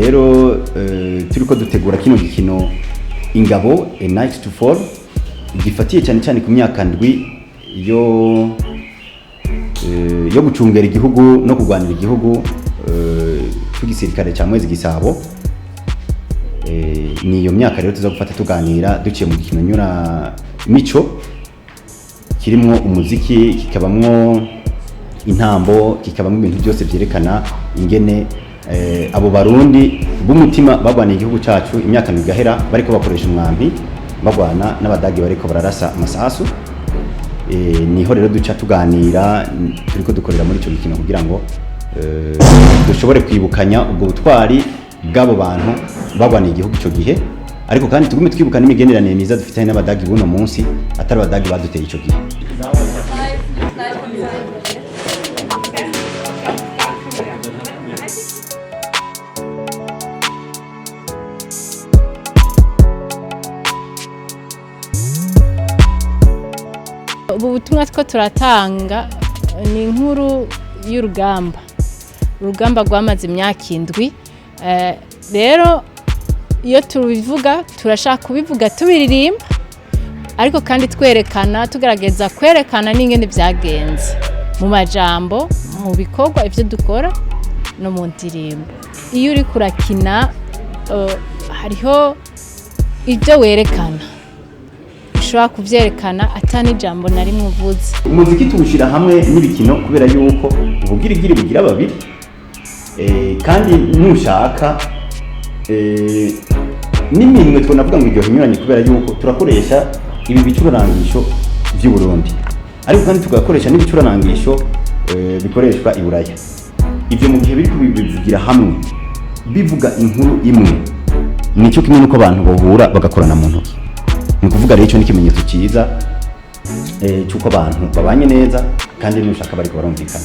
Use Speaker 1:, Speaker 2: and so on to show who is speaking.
Speaker 1: rero turiko dutegura kino gikino ingabo a night to fall gifatiye cyane cyane ku myaka ndwi yo gucungera igihugu no kurwanira igihugu cy'igisirikare cya mwezi gisabo. Niyo myaka rero tuza gufata tuganira duciye mu gikino nyura mico kirimo umuziki, kikabamwo intambo, kikabamwo ibintu byose byerekana ingene abo barundi b'umutima bagwana igihugu cyacu imyaka migahera bariko bakoresha umwami bagwana n'abadagi bariko bararasa amasasu. Niho rero duca tuganira turiko dukorera muri ico gikino kugira ngo dushobore kwibukanya ubwo butwari bw'abo bantu bagwana igihugu ico gihe, ariko kandi tugume twibukana imigenderanire myiza dufitanye n'abadagi buno munsi atari abadagi baduteye ico gihe.
Speaker 2: Ubu butumwa two turatanga ni inkuru y'urugamba, urugamba rwamaze imyaka indwi. Rero iyo tubivuga turashaka kubivuga tubiririmba, ariko kandi twerekana, tugerageza kwerekana n'ingene byagenze mu majambo, mu bikorwa ivyo dukora no mu ndirimbo. Iyo uri kurakina hariho ibyo werekana ushobora kuvyerekana atani jambo nari muvuze.
Speaker 1: Umuziki tuwushira hamwe n'ibikino kubera yuko ubugirigiri bugira babiri, kandi nushaka n'iminwe twonavuga ngo iryo hinyuranye kubera yuko turakoresha ibi bicurangisho by'u Burundi, ariko kandi tugakoresha n'ibicurangisho bikoreshwa i Buraya. Ivyo mu gihe biri kubivugira hamwe bivuga inkuru imwe, nicyo kimwe nuko abantu bohura bagakorana mu ntoki. Ni kuvuga rero ico ni ikimenyetso cyiza cy'uko abantu babanye neza kandi nushaka bariko barumvikana.